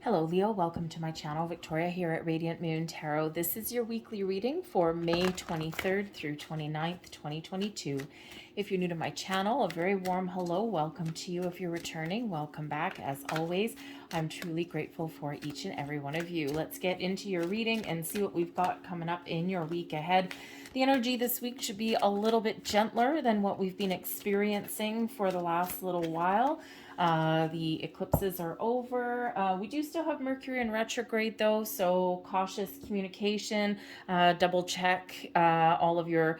Hello Leo, welcome to my channel. Victoria here at Radiant Moon Tarot. This is your weekly reading for May 23rd through 29th, 2022. If you're new to my channel, a very warm hello. Welcome to you. If you're returning, welcome back. As always, I'm truly grateful for each and every one of you. Let's get into your reading and see what we've got coming up in your week ahead. The energy this week should be a little bit gentler than what we've been experiencing for the last little while. The eclipses are over. We do still have Mercury in retrograde though, so cautious communication, double check all of your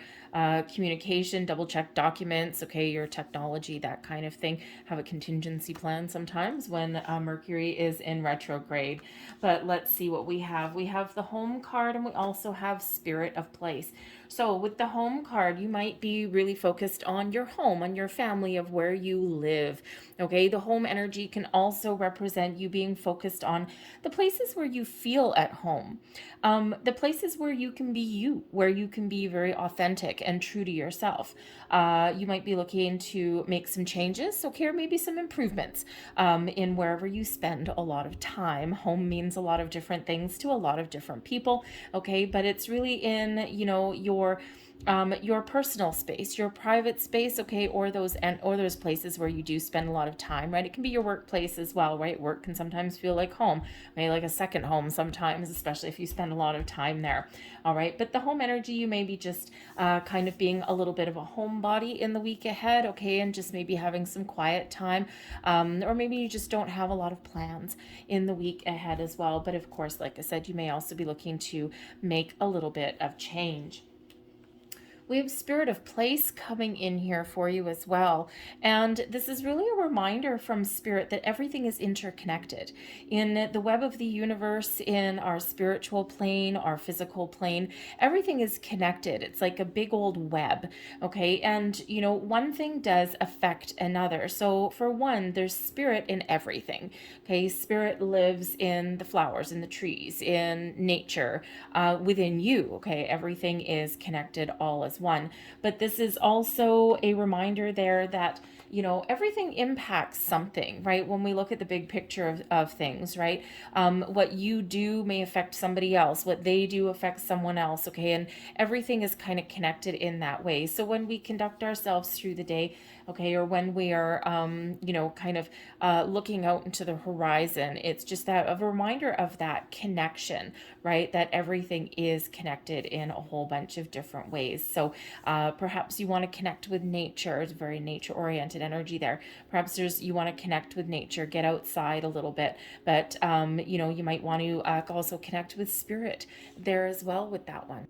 communication, double check documents, okay, your technology, that kind of thing. Have a contingency plan sometimes when Mercury is in retrograde. But let's see what we have. We have the home card and we also have Spirit of Place. So with the home card, you might be really focused on your home, on your family, of where you live. Okay, the home energy can also represent you being focused on the places where you feel at home. The places where you can be you, where you can be very authentic and true to yourself. You might be looking to make some changes, okay, or maybe some improvements in wherever you spend a lot of time. Home means a lot of different things to a lot of different people, okay, but it's really in, your personal space, your private space, okay, or those places where you do spend a lot of time, right? It can be your workplace as well, right? Work can sometimes feel like home, maybe like a second home sometimes, especially if you spend a lot of time there. All right, but the home energy, you may be just kind of being a little bit of a homebody in the week ahead, okay, and just maybe having some quiet time, or maybe you just don't have a lot of plans in the week ahead as well. But of course, like I said, you may also be looking to make a little bit of change. We have Spirit of Place coming in here for you as well. And this is really a reminder from Spirit that everything is interconnected. In the web of the universe, in our spiritual plane, our physical plane, everything is connected. It's like a big old web, okay? And, one thing does affect another. So for one, there's spirit in everything, okay? Spirit lives in the flowers, in the trees, in nature, within you, okay? Everything is connected all as one. But this is also a reminder there that everything impacts something, right? When we look at the big picture of things, right? What you do may affect somebody else, what they do affects someone else, okay? And everything is kind of connected in that way. So when we conduct ourselves through the day, okay, or when we are looking out into the horizon, it's just that a reminder of that connection, right? That everything is connected in a whole bunch of different ways. So perhaps you want to connect with nature. It's very nature oriented energy there. Perhaps you want to connect with nature, get outside a little bit, but you might want to also connect with spirit there as well with that one.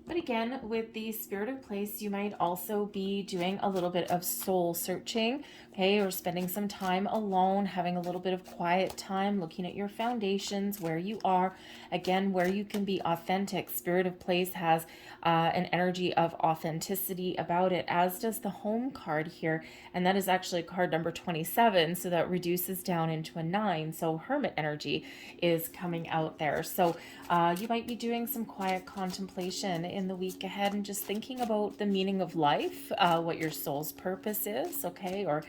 But again, with the Spirit of Place, you might also be doing a little bit of soul searching, okay, or spending some time alone, having a little bit of quiet time, looking at your foundations, where you are, again, where you can be authentic. Spirit of Place has an energy of authenticity about it, as does the home card here, and that is actually card number 27, so that reduces down into a 9, so Hermit energy is coming out there. So you might be doing some quiet contemplation in the week ahead and just thinking about the meaning of life, what your soul's purpose is, okay? Or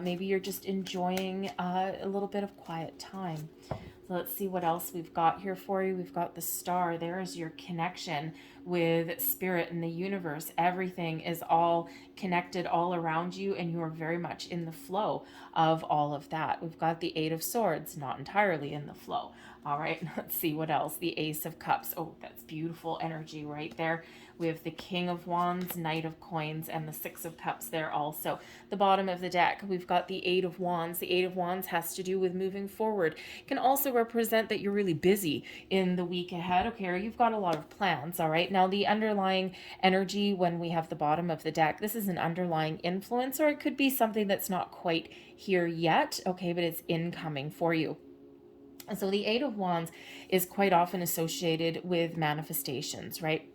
maybe you're just enjoying a little bit of quiet time. So let's see what else we've got here for you. We've got the star. There is your connection with spirit and the universe. Everything is all connected all around you, and you are very much in the flow of all of that. We've got the Eight of Swords, not entirely in the flow. All right, let's see what else. The Ace of Cups. Oh, that's beautiful energy right there. We have the King of Wands, Knight of Coins, and the Six of Cups there also. The bottom of the deck, we've got the Eight of Wands. The Eight of Wands has to do with moving forward. It can also represent that you're really busy in the week ahead, okay, or you've got a lot of plans, all right? Now, the underlying energy when we have the bottom of the deck, this is an underlying influence, or it could be something that's not quite here yet, okay, but it's incoming for you. And so the Eight of Wands is quite often associated with manifestations, right?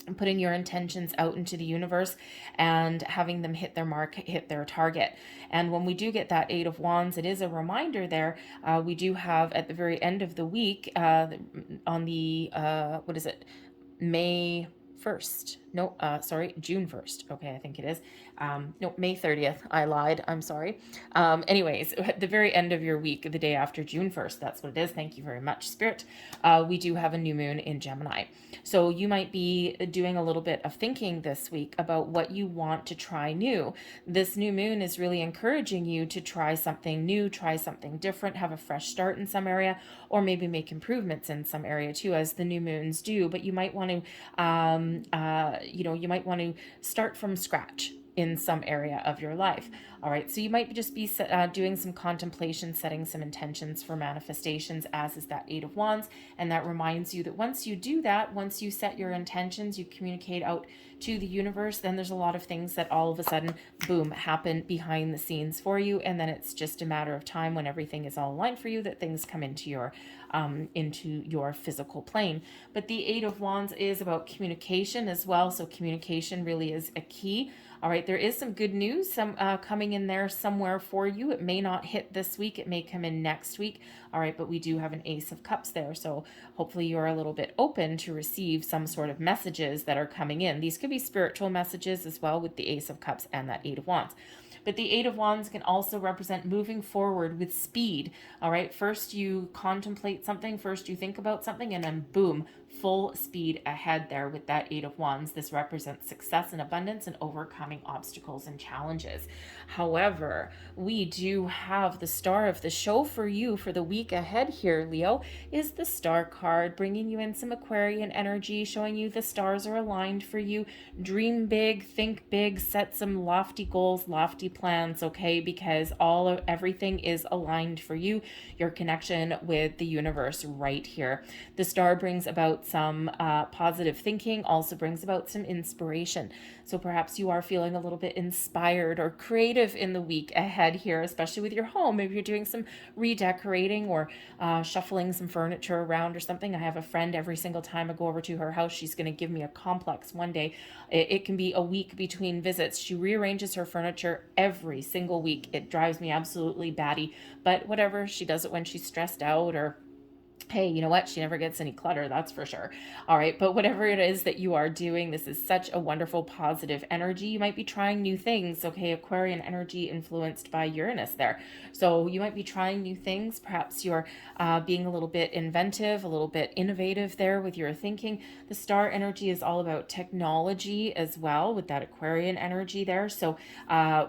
And putting your intentions out into the universe and having them hit their mark, hit their target. And when we do get that Eight of Wands, it is a reminder there. We do have at the very end of the week on the, May 1st. no, sorry, June 1st. Okay, I think it is. No, May 30th. I lied. I'm sorry. Anyways, at the very end of your week, the day after June 1st, that's what it is. Thank you very much, Spirit. We do have a new moon in Gemini. So you might be doing a little bit of thinking this week about what you want to try new. This new moon is really encouraging you to try something new, try something different, have a fresh start in some area, or maybe make improvements in some area too, as the new moons do. But you might want to, you might want to start from scratch in some area of your life. All right, so you might just be doing some contemplation, setting some intentions for manifestations, as is that Eight of Wands. And that reminds you that once you do that, once you set your intentions, you communicate out to the universe, then there's a lot of things that all of a sudden, boom, happen behind the scenes for you. And then it's just a matter of time, when everything is all aligned for you, that things come into your physical plane. But the Eight of Wands is about communication as well. So communication really is a key. All right, there is some good news coming in there somewhere for you. It may not hit this week. It may come in next week. All right, but we do have an Ace of Cups there. So hopefully you're a little bit open to receive some sort of messages that are coming in. These could be spiritual messages as well, with the Ace of Cups and that Eight of Wands. But the Eight of Wands can also represent moving forward with speed. All right, first you contemplate something, first you think about something, and then boom, full speed ahead there with that Eight of Wands. This represents success and abundance and overcoming obstacles and challenges. However, we do have the star of the show for you for the week ahead here, Leo, is the Star card, bringing you in some Aquarian energy, showing you the stars are aligned for you. Dream big, think big, set some lofty goals, lofty plans, okay? Because everything is aligned for you, your connection with the universe right here. The star brings about some positive thinking, also brings about some inspiration. So perhaps you are feeling a little bit inspired or creative in the week ahead here, especially with your home. Maybe you're doing some redecorating or shuffling some furniture around or something. I have a friend, every single time I go over to her house, she's going to give me a complex one day. It can be a week between visits. She rearranges her furniture every single week. It drives me absolutely batty, but whatever, she does it when she's stressed out, or hey, you know what? She never gets any clutter, that's for sure. All right, but whatever it is that you are doing, this is such a wonderful positive energy. You might be trying new things, okay? Aquarian energy influenced by Uranus there. So you might be trying new things. Perhaps you're being a little bit inventive, a little bit innovative there with your thinking. The star energy is all about technology as well, with that Aquarian energy there. So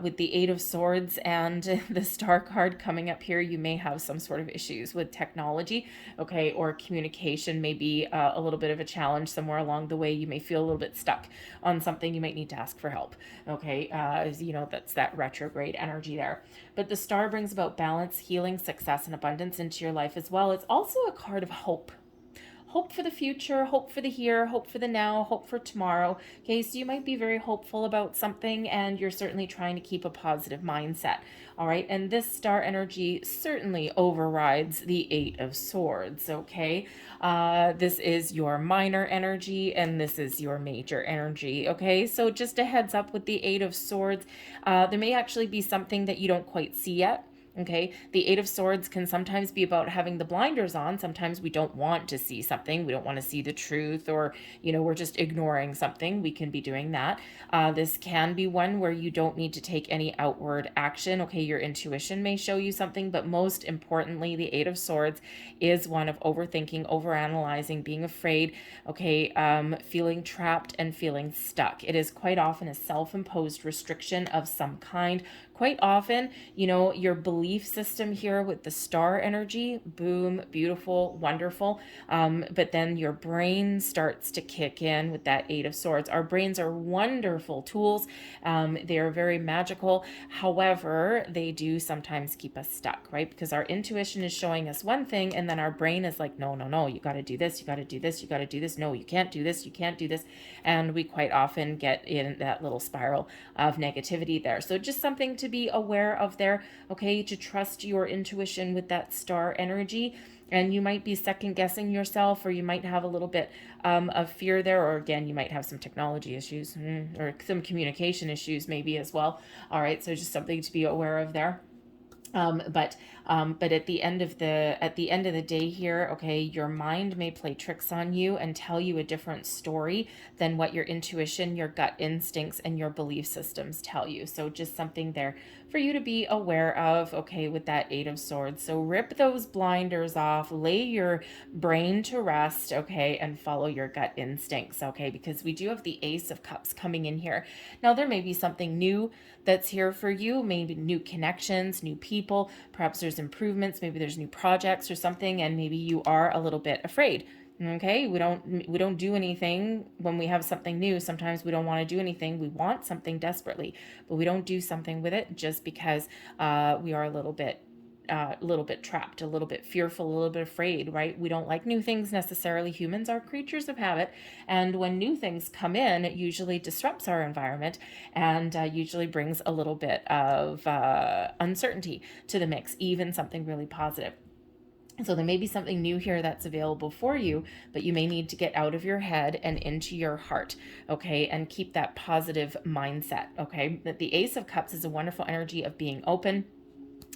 with the Eight of Swords and the star card coming up here, you may have some sort of issues with technology. Okay, or communication may be a little bit of a challenge somewhere along the way. You may feel a little bit stuck on something. You might need to ask for help. Okay, that's that retrograde energy there. But the star brings about balance, healing, success, and abundance into your life as well. It's also a card of hope. Hope for the future, hope for the here, hope for the now, hope for tomorrow. Okay, so you might be very hopeful about something, and you're certainly trying to keep a positive mindset. All right, and this star energy certainly overrides the Eight of Swords, okay? This is your minor energy, and this is your major energy, okay? So just a heads up with the Eight of Swords, there may actually be something that you don't quite see yet. Okay, the Eight of Swords can sometimes be about having the blinders on. Sometimes we don't want to see something. We don't want to see the truth, or, we're just ignoring something. We can be doing that. This can be one where you don't need to take any outward action. Okay, your intuition may show you something, but most importantly, the Eight of Swords is one of overthinking, overanalyzing, being afraid, okay, feeling trapped and feeling stuck. It is quite often a self-imposed restriction of some kind. Quite often, your belief system here with the star energy, boom, beautiful, wonderful. But then your brain starts to kick in with that Eight of Swords. Our brains are wonderful tools. They are very magical. However, they do sometimes keep us stuck, right? Because our intuition is showing us one thing, and then our brain is like, no, you got to do this, you got to do this, you got to do this. No, you can't do this, you can't do this. And we quite often get in that little spiral of negativity there. So just something to be aware of there, okay, to trust your intuition with that star energy. And you might be second guessing yourself, or you might have a little bit of fear there, or again, you might have some technology issues or some communication issues maybe as well. All right, so just something to be aware of there. But at the end of the day here, okay, your mind may play tricks on you and tell you a different story than what your intuition, your gut instincts, and your belief systems tell you. So just something there for you to be aware of, okay, with that Eight of Swords. So rip those blinders off, lay your brain to rest, okay, and follow your gut instincts, okay, because we do have the Ace of Cups coming in here. Now, there may be something new that's here for you, maybe new connections, new people, perhaps there's improvements, maybe there's new projects or something, and maybe you are a little bit afraid. Okay, we don't do anything when we have something new. Sometimes we don't want to do anything. We want something desperately, but we don't do something with it just because we are a little bit trapped, a little bit fearful, a little bit afraid, right? We don't like new things necessarily. Humans are creatures of habit. And when new things come in, it usually disrupts our environment and usually brings a little bit of uncertainty to the mix, even something really positive. So there may be something new here that's available for you, but you may need to get out of your head and into your heart, okay? And keep that positive mindset, okay? That the Ace of Cups is a wonderful energy of being open.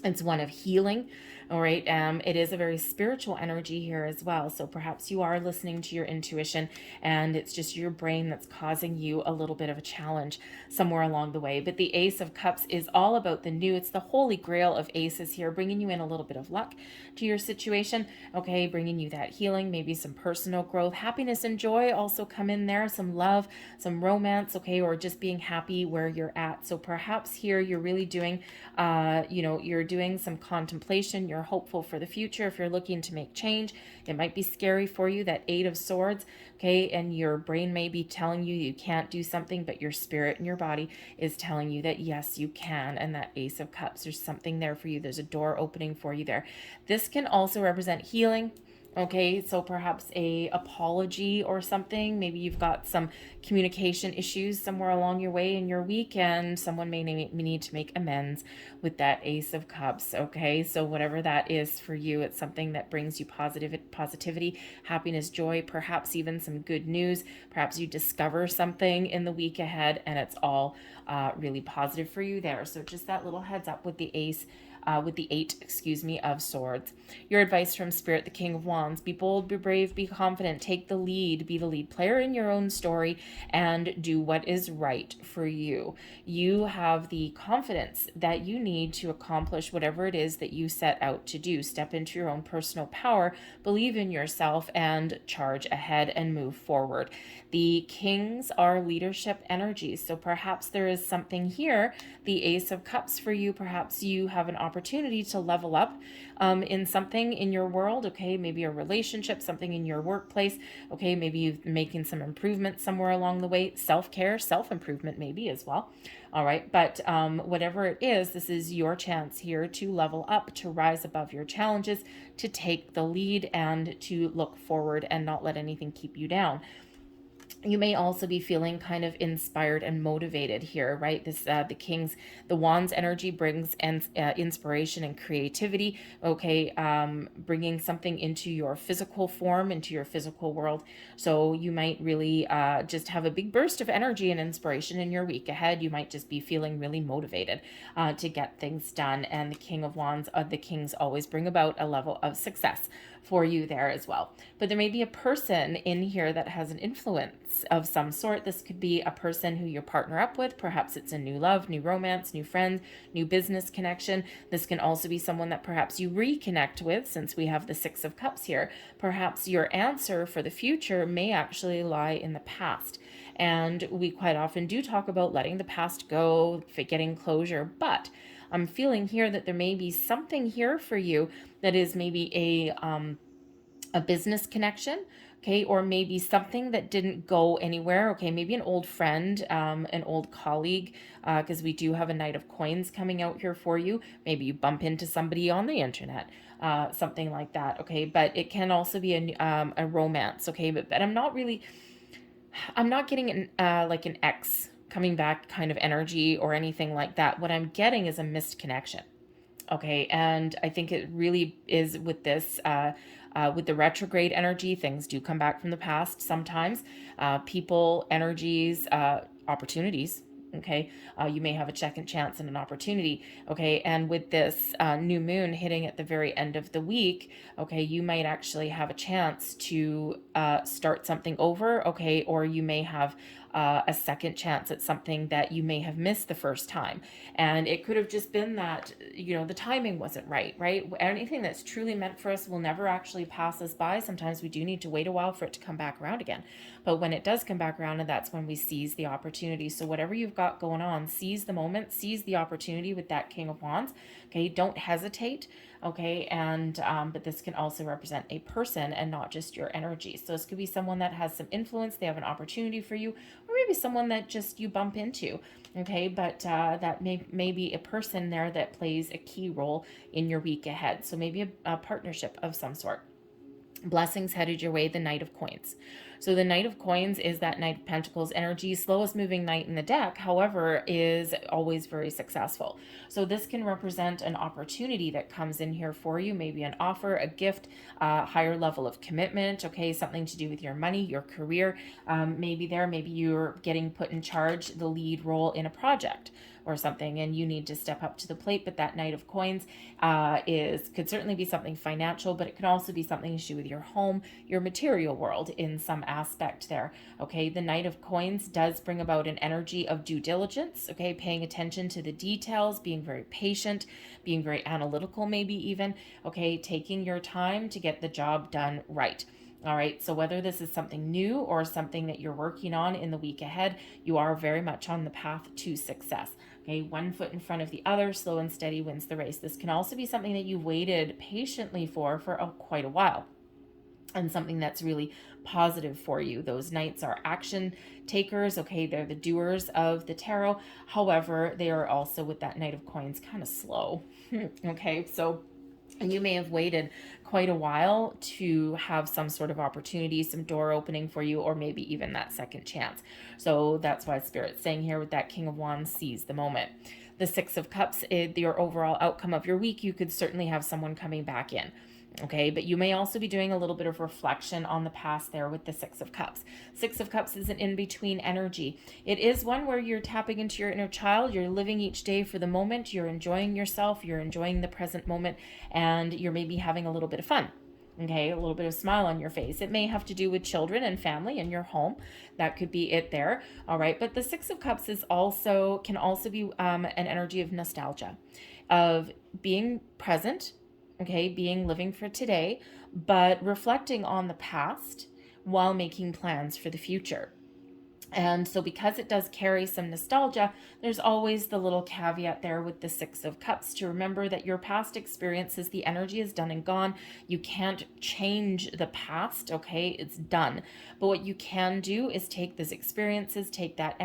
It's one of healing, all right? It is a very spiritual energy here as well. So perhaps you are listening to your intuition and it's just your brain that's causing you a little bit of a challenge somewhere along the way. But the Ace of Cups is all about the new. It's the holy grail of aces here, bringing you in a little bit of luck to your situation, okay? Bringing you that healing, maybe some personal growth, happiness and joy also come in there, some love, some romance, okay? Or just being happy where you're at. So perhaps here you're really doing, you're doing some contemplation, you're hopeful for the future. If you're looking to make change, it might be scary for you, that Eight of Swords, okay? And your brain may be telling you you can't do something, but your spirit and your body is telling you that yes, you can. And that Ace of Cups, there's something there for you. There's a door opening for you there. This can also represent healing. Okay, so perhaps a apology or something. Maybe you've got some communication issues somewhere along your way in your week and someone may need to make amends with that Ace of Cups. Okay, so whatever that is for you, it's something that brings you positivity, happiness, joy, perhaps even some good news. Perhaps you discover something in the week ahead and it's all really positive for you there. So just that little heads up with the Eight, of Swords. Your advice from Spirit, the King of Wands: be bold, be brave, be confident, take the lead, be the lead player in your own story, and do what is right for you. You have the confidence that you need to accomplish whatever it is that you set out to do. Step into your own personal power, believe in yourself, and charge ahead and move forward. The Kings are leadership energies, so perhaps there is something here, the Ace of Cups for you. Perhaps you have an opportunity to level up in something in your world, okay? Maybe a relationship, something in your workplace, okay? Maybe you've been making some improvements somewhere along the way, self-care, self-improvement maybe as well, all right? But whatever it is, this is your chance here to level up, to rise above your challenges, to take the lead, and to look forward and not let anything keep you down. You may also be feeling kind of inspired and motivated here, right? This the Wands energy brings inspiration and creativity, okay? Bringing something into your physical form, into your physical world. So you might really just have a big burst of energy and inspiration in your week ahead. You might just be feeling really motivated to get things done. And the King of Wands, the Kings always bring about a level of success for you there as well. But there may be a person in here that has an influence of some sort. This could be a person who you partner up with. Perhaps it's a new love, new romance, new friend, new business connection. This can also be someone that perhaps you reconnect with, since we have the Six of Cups here. Perhaps your answer for the future may actually lie in the past. And we quite often do talk about letting the past go, getting closure, but I'm feeling here that there may be something here for you that is maybe a business connection, okay, or maybe something that didn't go anywhere, okay, maybe an old friend, an old colleague, because we do have a Knight of Coins coming out here for you. Maybe you bump into somebody on the internet, something like that, okay, but it can also be a romance, okay, but I'm not getting like an ex coming back kind of energy or anything like that. What I'm getting is a missed connection. Okay, and I think it really is with this, with the retrograde energy, things do come back from the past sometimes. People, energies, opportunities Okay, you may have a second chance and an opportunity. Okay, and with this new moon hitting at the very end of the week, okay, you might actually have a chance to start something over. Okay, or you may have a second chance at something that you may have missed the first time. And it could have just been that, you know, the timing wasn't right, right? Anything that's truly meant for us will never actually pass us by. Sometimes we do need to wait a while for it to come back around again. But when it does come back around, and that's when we seize the opportunity. So whatever you've got going on, seize the moment, seize the opportunity with that King of Wands. Okay, don't hesitate. Okay, and but this can also represent a person and not just your energy. So this could be someone that has some influence, they have an opportunity for you, or maybe someone that just you bump into. Okay, but that may be a person there that plays a key role in your week ahead. So maybe a partnership of some sort. Blessings headed your way, the Knight of Coins. So the Knight of Coins is that Knight of Pentacles energy, slowest moving knight in the deck, however, is always very successful. So this can represent an opportunity that comes in here for you, maybe an offer, a gift, a higher level of commitment, okay, something to do with your money, your career, maybe you're getting put in charge, the lead role in a project or something, and you need to step up to the plate. But that Knight of Coins could certainly be something financial, but it could also be something to do with your home, your material world in some aspect there. Okay, the Knight of Coins does bring about an energy of due diligence, okay, paying attention to the details, being very patient, being very analytical, maybe even, okay, taking your time to get the job done right. All right, so whether this is something new or something that you're working on in the week ahead, you are very much on the path to success. Okay, one foot in front of the other, slow and steady wins the race. This can also be something that you've waited patiently for quite a while, and something that's really positive for you. Those knights are action takers, okay, they're the doers of the tarot. However, they are also, with that Knight of Coins, kind of slow. Okay, so and you may have waited quite a while to have some sort of opportunity, some door opening for you, or maybe even that second chance. So that's why Spirit's saying here with that King of Wands, seize the moment. The Six of Cups, your overall outcome of your week, you could certainly have someone coming back in. Okay, but you may also be doing a little bit of reflection on the past there with the Six of Cups. Six of Cups is an in-between energy. It is one where you're tapping into your inner child, you're living each day for the moment, you're enjoying yourself, you're enjoying the present moment, and you're maybe having a little bit of fun. Okay, a little bit of smile on your face. It may have to do with children and family and your home. That could be it there. All right, but the Six of Cups can also be an energy of nostalgia, of being present, okay, living for today, but reflecting on the past while making plans for the future. And so because it does carry some nostalgia, there's always the little caveat there with the Six of Cups to remember that your past experiences, the energy is done and gone. You can't change the past, okay? It's done. But what you can do is take those experiences, take that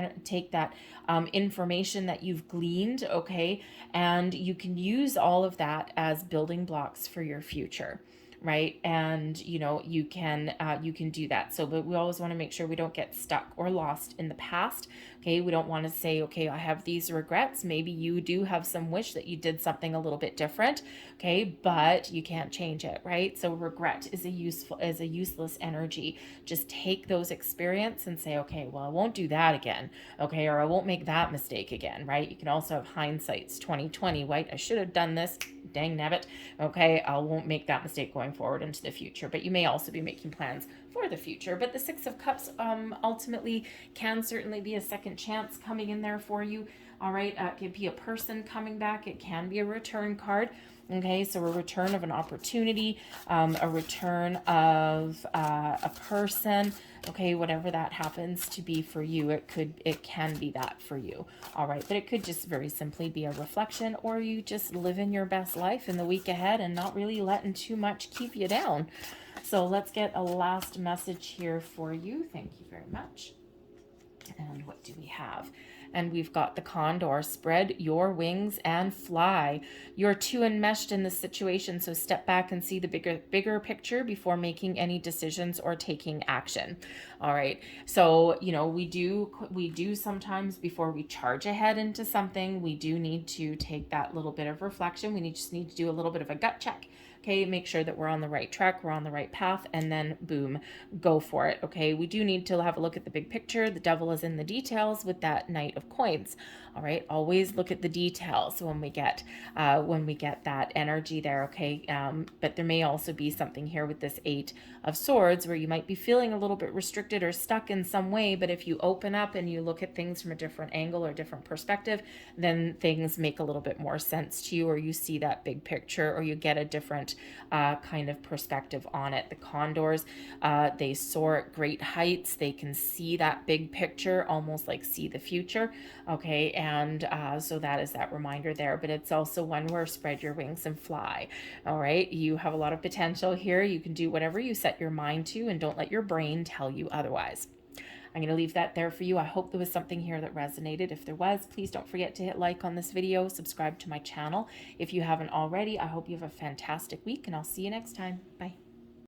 information that you've gleaned, okay? And you can use all of that as building blocks for your future. Right, and you can do that. So but we always want to make sure we don't get stuck or lost in the past. Okay, we don't want to say, okay, I have these regrets. Maybe you do have some wish that you did something a little bit different, okay, but you can't change it, right? So regret is a useless energy. Just take those experience and say, okay, well, I won't do that again, okay, or I won't make that mistake again, right? You can also have hindsight's 2020, right? I should have done this, dang nabbit, okay, I won't make that mistake going forward into the future. But you may also be making plans for the future. But the Six of Cups ultimately can certainly be a second chance coming in there for you. All right, it could be a person coming back. It can be a return card. Okay, so a return of an opportunity, a return of a person, okay, whatever that happens to be for you, it can be that for you. All right, but it could just very simply be a reflection, or you just living your best life in the week ahead and not really letting too much keep you down. So let's get a last message here for you. Thank you very much. And what do we have? And we've got the Condor. Spread your wings and fly. You're too enmeshed in this situation, so step back and see the bigger picture before making any decisions or taking action. All right. So, we do sometimes, before we charge ahead into something, we do need to take that little bit of reflection. We just need to do a little bit of a gut check. Okay, make sure that we're on the right track, we're on the right path, and then boom, go for it. Okay, we do need to have a look at the big picture. The devil is in the details with that Knight of Coins. All right, always look at the details when we get that energy there. Okay, but there may also be something here with this Eight of Swords where you might be feeling a little bit restricted or stuck in some way, but if you open up and you look at things from a different angle or different perspective, then things make a little bit more sense to you, or you see that big picture, or you get a different kind of perspective on it. The condors, they soar at great heights. They can see that big picture, almost like see the future. Okay, and so that is that reminder there. But it's also one where spread your wings and fly. All right, you have a lot of potential here. You can do whatever you set your mind to, and don't let your brain tell you otherwise. I'm going to leave that there for you. I hope there was something here that resonated. If there was, please don't forget to hit like on this video, subscribe to my channel if you haven't already. I hope you have a fantastic week, and I'll see you next time. Bye.